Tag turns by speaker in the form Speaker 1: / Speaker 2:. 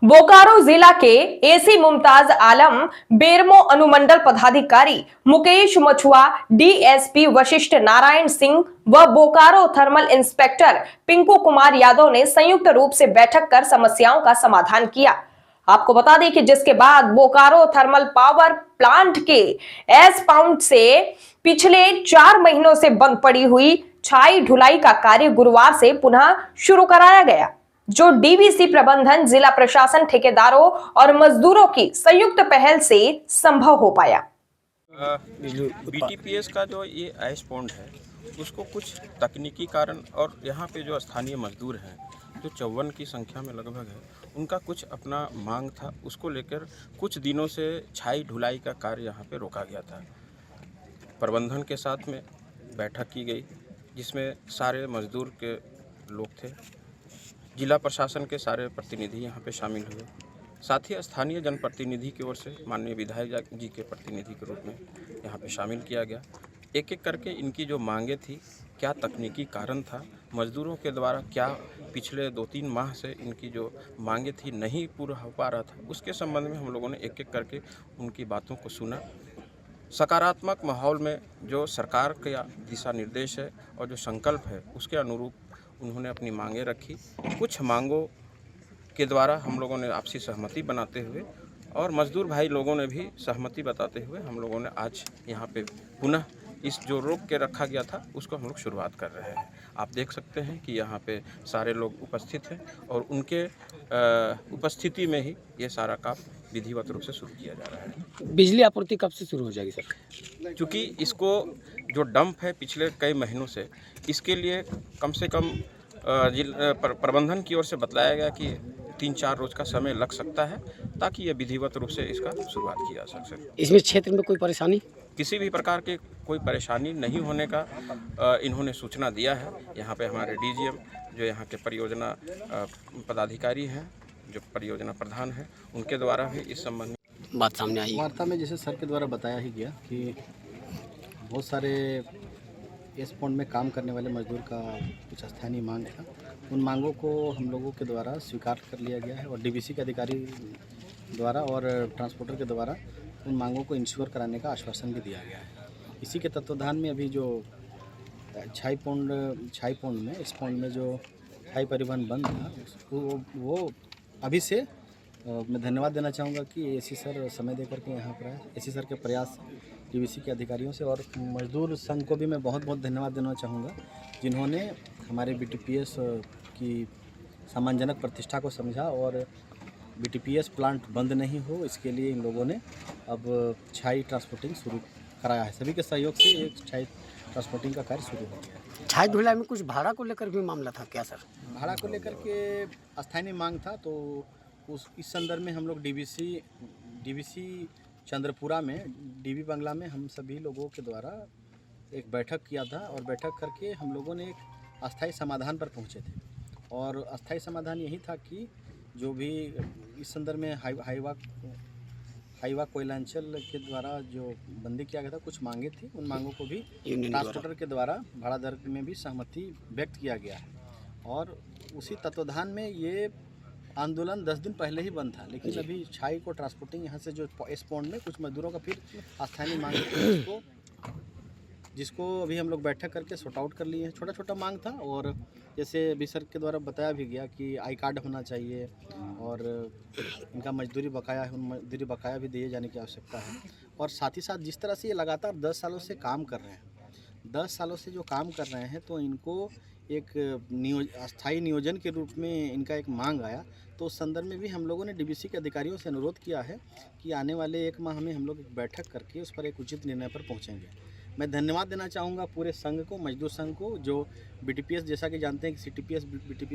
Speaker 1: बोकारो जिला के एसी मुमताज आलम, बेरमो अनुमंडल पदाधिकारी मुकेश मछुआ, डीएसपी वशिष्ठ नारायण सिंह व बोकारो थर्मल इंस्पेक्टर पिंकू कुमार यादव ने संयुक्त रूप से बैठक कर समस्याओं का समाधान किया। आपको बता दें कि जिसके बाद बोकारो थर्मल पावर प्लांट के एस पाउंड से पिछले 4 महीनों से बंद पड़ी हुई छाई ढुलाई का कार्य गुरुवार से पुनः शुरू कराया गया, जो डीवीसी प्रबंधन, जिला प्रशासन, ठेकेदारों और मजदूरों की संयुक्त पहल से संभव हो पाया।
Speaker 2: बीटीपीएस का जो ये आइस पॉन्ड है उसको कुछ तकनीकी कारण और यहाँ पे जो स्थानीय मजदूर हैं जो 54 की संख्या में लगभग है, उनका कुछ अपना मांग था, उसको लेकर कुछ दिनों से छाई ढुलाई का कार्य यहाँ पे रोका गया था। प्रबंधन के साथ में बैठक की गई जिसमें सारे मजदूर के लोग थे, जिला प्रशासन के सारे प्रतिनिधि यहाँ पे शामिल हुए, साथ ही स्थानीय जनप्रतिनिधि की ओर से माननीय विधायक जी के प्रतिनिधि के रूप में यहाँ पे शामिल किया गया। एक एक करके इनकी जो मांगे थी, क्या तकनीकी कारण था, मजदूरों के द्वारा क्या पिछले 2-3 माह से इनकी जो मांगे थी नहीं पूरा हो पा रहा था, उसके संबंध में हम लोगों ने एक एक करके उनकी बातों को सुना। सकारात्मक माहौल में जो सरकार का दिशा निर्देश है और जो संकल्प है उसके अनुरूप उन्होंने अपनी मांगें रखी। कुछ मांगों के द्वारा हम लोगों ने आपसी सहमति बनाते हुए और मजदूर भाई लोगों ने भी सहमति बताते हुए हम लोगों ने आज यहाँ पे पुनः इस जो रोक के रखा गया था उसको हम लोग शुरुआत कर रहे हैं। आप देख सकते हैं कि यहाँ पे सारे लोग उपस्थित हैं और उनके उपस्थिति में ही ये सारा काम विधिवत रूप से शुरू किया जा रहा है।
Speaker 3: बिजली आपूर्ति कब से शुरू हो जाएगी सर?
Speaker 2: क्योंकि इसको जो डंप है पिछले कई महीनों से, इसके लिए कम से कम प्रबंधन की ओर से बताया गया कि 3-4 रोज का समय लग सकता है ताकि ये विधिवत रूप से इसका शुरुआत की जा सके।
Speaker 3: इसमें क्षेत्र में कोई परेशानी?
Speaker 2: किसी भी प्रकार की कोई परेशानी नहीं होने का इन्होंने सूचना दिया है। यहाँ पे हमारे डीजीएम जो यहाँ के परियोजना पदाधिकारी हैं, जो परियोजना प्रधान हैं, उनके द्वारा भी इस संबंध में
Speaker 3: बात सामने आई।
Speaker 4: वार्ता में जैसे सर के द्वारा बताया ही गया कि बहुत सारे एस पॉन्ड में काम करने वाले मजदूर का कुछ स्थानीय मांग था, उन मांगों को हम लोगों के द्वारा स्वीकार कर लिया गया है और डीवीसी के अधिकारी द्वारा और ट्रांसपोर्टर के द्वारा उन मांगों को इंश्योर कराने का आश्वासन भी दिया गया है। इसी के तत्वाधान में अभी जो छाई पौंड में इस पौंड में जो छाई परिवहन बंद था वो अभी से मैं धन्यवाद देना चाहूँगा कि एसी सर समय देकर के यहाँ पर आए। एसी सर के प्रयास डीवीसी के अधिकारियों से और मजदूर संघ को भी मैं बहुत बहुत धन्यवाद देना चाहूँगा, जिन्होंने हमारे बीटीपीएस की सम्मानजनक प्रतिष्ठा को समझा और बीटीपीएस प्लांट बंद नहीं हो, इसके लिए इन लोगों ने अब छाई ट्रांसपोर्टिंग शुरू कराया है। सभी के सहयोग से एक छाई ट्रांसपोर्टिंग का कार्य शुरू हो गया है।
Speaker 3: छाई ढुलाई में कुछ भाड़ा को लेकर भी मामला था क्या सर?
Speaker 4: भाड़ा को लेकर के स्थानीय मांग था, तो इस संदर्भ में हम लोग डीवीसी चंद्रपुरा में डीवी बंगला में हम सभी लोगों के द्वारा एक बैठक किया था और बैठक करके हम लोगों ने एक अस्थायी समाधान पर पहुंचे थे और अस्थायी समाधान यही था कि जो भी इस संदर्भ में हाईवा कोयलांचल के द्वारा जो बंदी किया गया था, कुछ मांगे थी, उन मांगों को भी ट्रांसपोर्टर के द्वारा भाड़ा दर में भी सहमति व्यक्त किया गया है और उसी तत्वाधान में ये आंदोलन 10 दिन पहले ही बंद था, लेकिन अभी छाई को ट्रांसपोर्टिंग यहाँ से जो एस पॉन्ड में कुछ मजदूरों का फिर स्थानीय मांग थी, जिसको अभी हम लोग बैठक करके सॉर्ट आउट कर लिए हैं। छोटा छोटा मांग था और जैसे अभी सर के द्वारा बताया भी गया कि आई कार्ड होना चाहिए और इनका मजदूरी बकाया है, उन मजदूरी बकाया भी दिए जाने की आवश्यकता है। और साथ ही साथ जिस तरह से ये लगातार 10 सालों से काम कर रहे हैं, 10 सालों से जो काम कर रहे हैं, तो इनको एक अस्थायी नियोजन के रूप में इनका एक मांग आया, तो उस संदर्भ में भी हम लोगों ने डीवीसी के अधिकारियों से अनुरोध किया है कि आने वाले 1 माह में हम लोग एक बैठक करके उस पर एक उचित निर्णय पर पहुंचेंगे। मैं धन्यवाद देना चाहूँगा पूरे संघ को, मजदूर संघ को, जो बीटीपीएस, जैसा कि जानते हैं कि सीटीपीएस बीटीपीएस